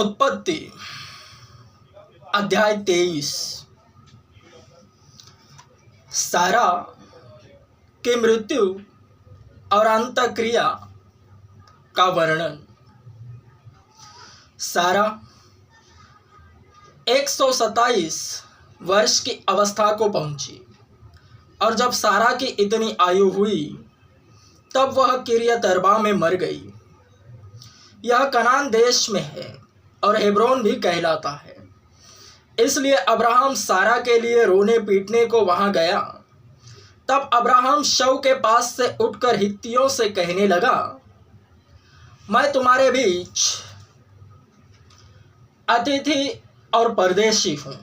उत्पत्ति अध्याय 23। सारा की मृत्यु और अंतःक्रिया का वर्णन। सारा 127 वर्ष की अवस्था को पहुंची और जब सारा की इतनी आयु हुई तब वह किरियत अर्बा में मर गई। यह कनान देश में है और हेब्रोन भी कहलाता है। इसलिए अब्राहम सारा के लिए रोने पीटने को वहां गया। तब अब्राहम शव के पास से उठकर हित्तियों से कहने लगा, मैं तुम्हारे बीच अतिथि और परदेशी हूँ।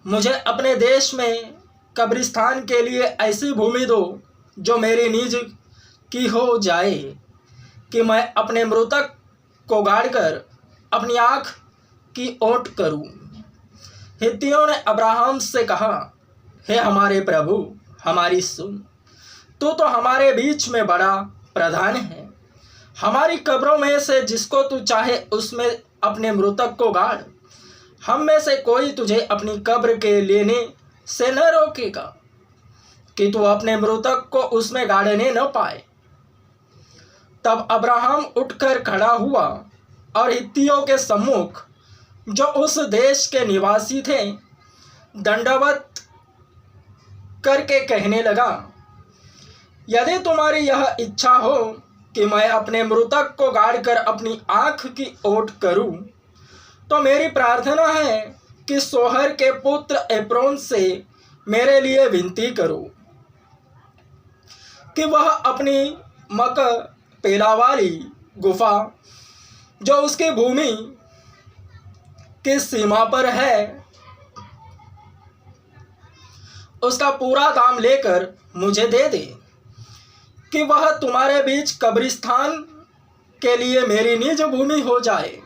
मुझे अपने देश में कब्रिस्तान के लिए ऐसी भूमि दो जो मेरी निज की हो जाए, कि मैं अपने मृतक को गाड़कर अपनी आँख की ओट करूं। हित्तियों ने अब्राहम से कहा, हे हमारे प्रभु, हमारी सुन। तू तो हमारे बीच में बड़ा प्रधान है। हमारी कब्रों में से जिसको तू चाहे उसमें अपने मृतक को गाड़। हम में से कोई तुझे अपनी कब्र के लेने से न रोकेगा कि तू अपने मृतक को उसमें गाड़ने न पाए। तब अब्राहम उठकर खड़ा हुआ और हित्तियों के सम्मुख, जो उस देश के निवासी थे, दंडवत करके कहने लगा, यदि तुम्हारी यह इच्छा हो कि मैं अपने मृतक को गाड़कर अपनी आँख की ओट करूं, तो मेरी प्रार्थना है कि सोहर के पुत्र एप्रोन से मेरे लिए विनती करो कि वह अपनी मकपेला वाली गुफा, जो उसकी भूमि की सीमा पर है, उसका पूरा दाम लेकर मुझे दे दे, कि वह तुम्हारे बीच कब्रिस्तान के लिए मेरी निज भूमि हो जाए।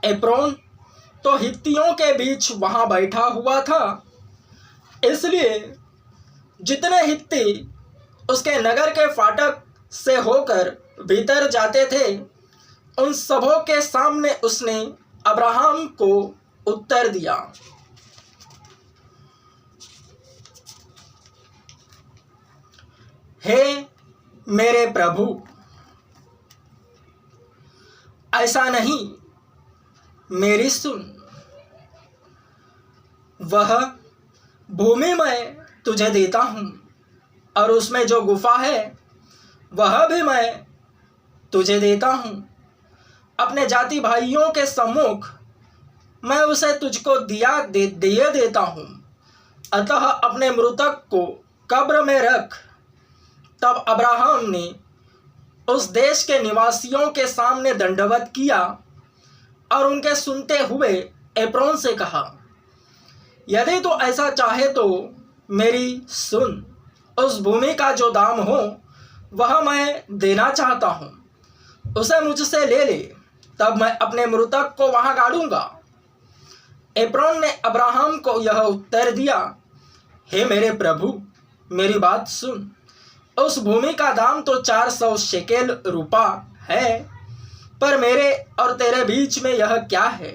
एप्रोन तो हित्तियों के बीच वहां बैठा हुआ था, इसलिए जितने हित्ती उसके नगर के फाटक से होकर भीतर जाते थे, उन सबों के सामने उसने अब्राहम को उत्तर दिया, हे मेरे प्रभु, ऐसा नहीं, मेरी सुन। वह भूमि मैं तुझे देता हूँ और उसमें जो गुफा है वह भी मैं तुझे देता हूँ। अपने जाति भाइयों के सम्मुख मैं उसे तुझको दिए देता हूँ। अतः अपने मृतक को कब्र में रख। तब अब्राहम ने उस देश के निवासियों के सामने दंडवत किया और उनके सुनते हुए एप्रोन से कहा, यदि तो ऐसा चाहे तो मेरी सुन। उस भूमि का जो दाम हो वह मैं देना चाहता हूँ, उसे मुझसे ले ले, तब मैं अपने मृतक को वहां गाड़ूंगा। एप्रोन ने अब्राहम को यह उत्तर दिया, हे मेरे प्रभु, मेरी बात सुन। उस भूमि का दाम तो 400 शेकेल रूपा है, पर मेरे और तेरे बीच में यह क्या है?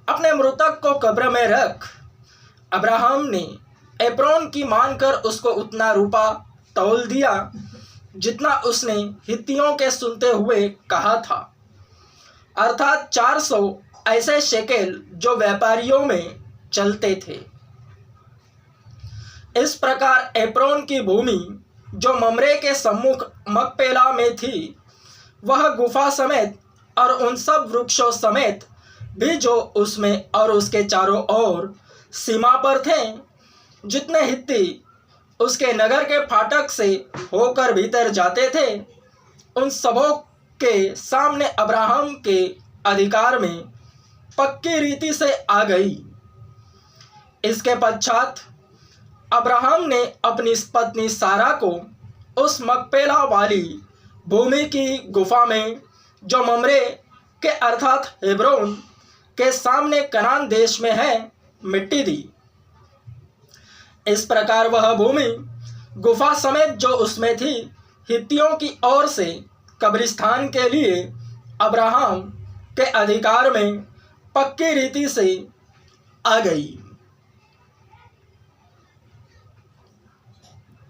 अपने मृतक को कब्र में रख। अब्राहम ने एप्रोन की मानकर उसको उतना रूपा तौल दिया जितना उसने हित्तियों के सुनते हुए कहा था, अर्थात 400 ऐसे शेकेल जो व्यापारियों में चलते थे। इस प्रकार एप्रोन की भूमि जो ममरे के सम्मुख मकपेला में थी, वह गुफा समेत और उन सब वृक्षों समेत भी जो उसमें और उसके चारों ओर सीमा पर थे, जितने हित्ती उसके नगर के फाटक से होकर भीतर जाते थे, उन सबों के सामने अब्राहम के अधिकार में पक्की रीति से आ गई। इसके पश्चात अब्राहम ने अपनी पत्नी सारा को उस मकपेला वाली भूमि की गुफा में, जो ममरे के अर्थात हेब्रोन के सामने कनान देश में है, मिट्टी दी। इस प्रकार वह भूमि गुफा समेत जो उसमें थी, हित्तियों की ओर से कब्रिस्तान के लिए अब्राहम के अधिकार में पक्की रीति से आ गई।